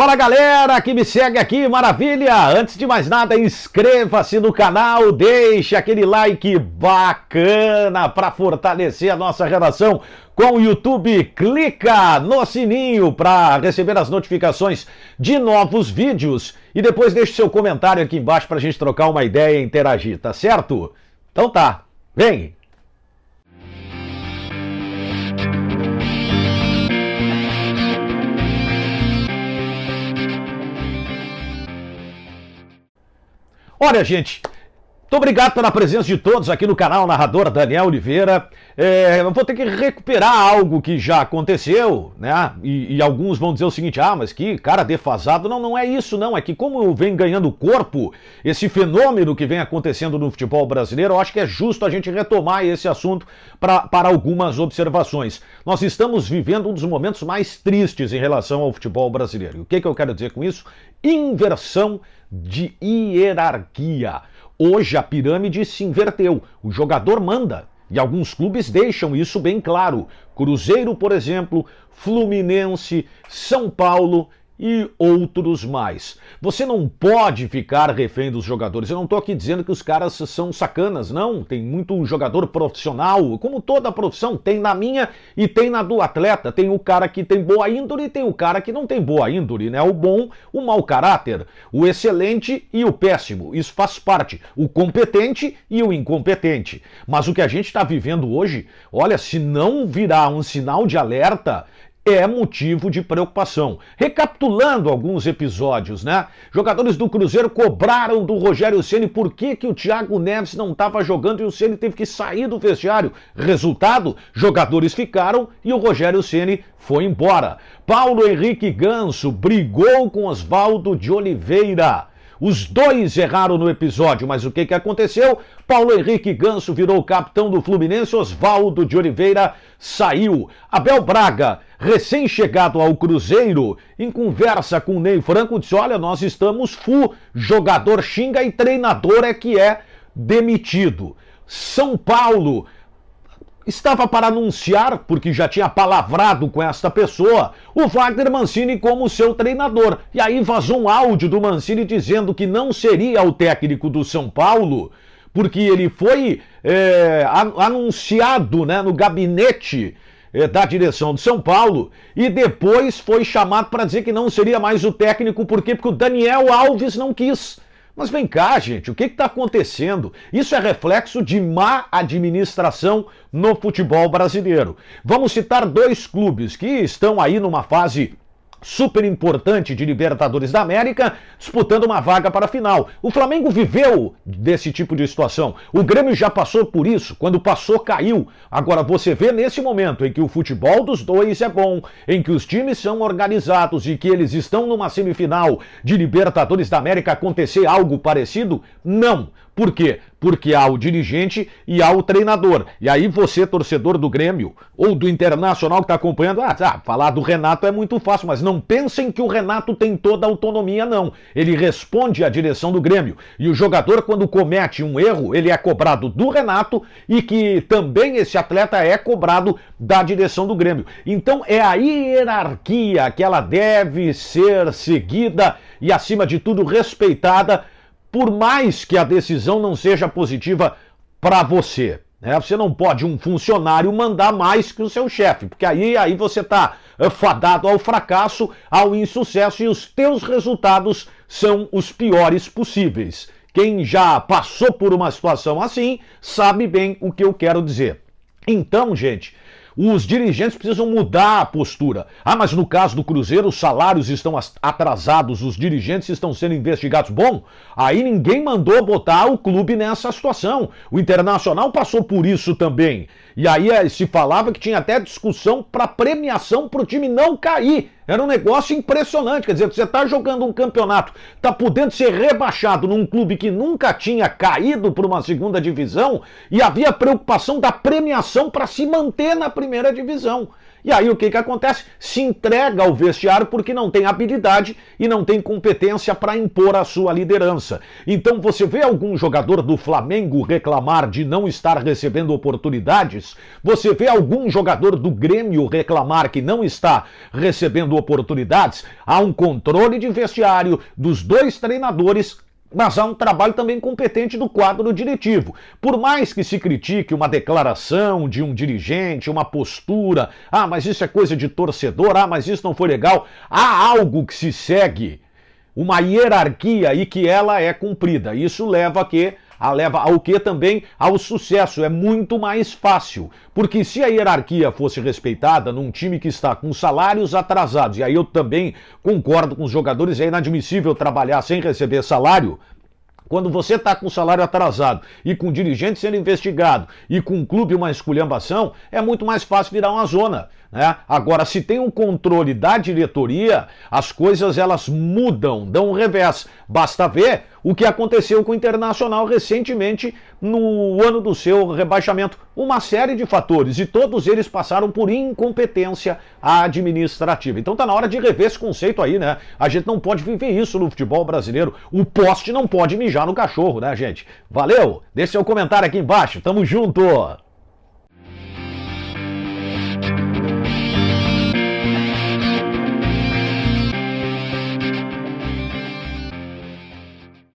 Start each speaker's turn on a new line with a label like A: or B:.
A: Fala galera que me segue aqui, maravilha! Antes de mais nada, inscreva-se no canal, deixe aquele like bacana para fortalecer a nossa relação com o YouTube. Clica no sininho para receber as notificações de novos vídeos e depois deixe seu comentário aqui embaixo para a gente trocar uma ideia e interagir, tá certo? Então tá, vem! Olha, gente, muito obrigado pela presença de todos aqui no canal Narrador Daniel Oliveira. Eu vou ter que recuperar algo que já aconteceu, né? E alguns vão dizer o seguinte, mas que cara defasado. Não é isso não, é que como vem ganhando corpo esse fenômeno que vem acontecendo no futebol brasileiro, eu acho que é justo a gente retomar esse assunto para algumas observações. Nós estamos vivendo um dos momentos mais tristes em relação ao futebol brasileiro. E o que eu quero dizer com isso? Inversão de hierarquia. Hoje a pirâmide se inverteu, o jogador manda, e alguns clubes deixam isso bem claro. Cruzeiro, por exemplo, Fluminense, São Paulo e outros mais. Você não pode ficar refém dos jogadores. Eu não estou aqui dizendo que os caras são sacanas, não. Tem muito jogador profissional, como toda profissão, tem na minha e tem na do atleta. Tem o cara que tem boa índole e tem o cara que não tem boa índole, né? O bom, o mau caráter, o excelente e o péssimo. Isso faz parte. O competente e o incompetente. Mas o que a gente está vivendo hoje, olha, se não virar um sinal de alerta, é motivo de preocupação. Recapitulando alguns episódios, né? Jogadores do Cruzeiro cobraram do Rogério Ceni por que o Thiago Neves não estava jogando e o Ceni teve que sair do vestiário. Resultado, jogadores ficaram e o Rogério Ceni foi embora. Paulo Henrique Ganso brigou com Oswaldo de Oliveira. Os dois erraram no episódio, mas o que aconteceu? Paulo Henrique Ganso virou capitão do Fluminense, Oswaldo de Oliveira saiu. Abel Braga, recém-chegado ao Cruzeiro, em conversa com o Ney Franco, disse, olha, nós estamos full, jogador xinga e treinador é que é demitido. São Paulo estava para anunciar, porque já tinha palavrado com esta pessoa, o Wagner Mancini como seu treinador. E aí vazou um áudio do Mancini dizendo que não seria o técnico do São Paulo, porque ele foi anunciado, né, no gabinete da direção de São Paulo e depois foi chamado para dizer que não seria mais o técnico, por quê? Porque o Daniel Alves não quis. Mas vem cá, gente, o que está acontecendo? Isso é reflexo de má administração no futebol brasileiro. Vamos citar dois clubes que estão aí numa fase super importante de Libertadores da América, disputando uma vaga para a final. O Flamengo viveu desse tipo de situação. O Grêmio já passou por isso. Quando passou, caiu. Agora você vê nesse momento em que o futebol dos dois é bom, em que os times são organizados e que eles estão numa semifinal de Libertadores da América, acontecer algo parecido? Não. Por quê? Porque há o dirigente e há o treinador. E aí você, torcedor do Grêmio ou do Internacional que está acompanhando, falar do Renato é muito fácil, mas não pensem que o Renato tem toda a autonomia, não. Ele responde à direção do Grêmio. E o jogador, quando comete um erro, ele é cobrado do Renato e que também esse atleta é cobrado da direção do Grêmio. Então é a hierarquia que ela deve ser seguida e, acima de tudo, respeitada, por mais que a decisão não seja positiva para você. Né? Você não pode, um funcionário, mandar mais que o seu chefe, porque aí você está fadado ao fracasso, ao insucesso, e os teus resultados são os piores possíveis. Quem já passou por uma situação assim sabe bem o que eu quero dizer. Então, gente, os dirigentes precisam mudar a postura. Mas no caso do Cruzeiro, os salários estão atrasados, os dirigentes estão sendo investigados. Bom, aí ninguém mandou botar o clube nessa situação. O Internacional passou por isso também. E aí se falava que tinha até discussão para premiação para o time não cair. Era um negócio impressionante. Quer dizer, você está jogando um campeonato, está podendo ser rebaixado num clube que nunca tinha caído para uma segunda divisão e havia preocupação da premiação para se manter na primeira divisão. E aí o que acontece? Se entrega ao vestiário porque não tem habilidade e não tem competência para impor a sua liderança. Então você vê algum jogador do Flamengo reclamar de não estar recebendo oportunidades, você vê algum jogador do Grêmio reclamar que não está recebendo oportunidades, há um controle de vestiário dos dois treinadores, mas há um trabalho também competente do quadro diretivo. Por mais que se critique uma declaração de um dirigente, uma postura, mas isso é coisa de torcedor, mas isso não foi legal, há algo que se segue, uma hierarquia e que ela é cumprida. Isso leva ao que também? Ao sucesso. É muito mais fácil. Porque se a hierarquia fosse respeitada num time que está com salários atrasados, e aí eu também concordo com os jogadores, é inadmissível trabalhar sem receber salário. Quando você está com salário atrasado e com dirigente sendo investigado e com um clube uma esculhambação, é muito mais fácil virar uma zona, né? Agora, se tem um controle da diretoria, as coisas elas mudam, dão um revés. Basta ver o que aconteceu com o Internacional recentemente no ano do seu rebaixamento. Uma série de fatores e todos eles passaram por incompetência administrativa. Então tá na hora de rever esse conceito aí, né? A gente não pode viver isso no futebol brasileiro. O poste não pode mijar no cachorro, né, gente? Valeu! Deixe seu comentário aqui embaixo. Tamo junto!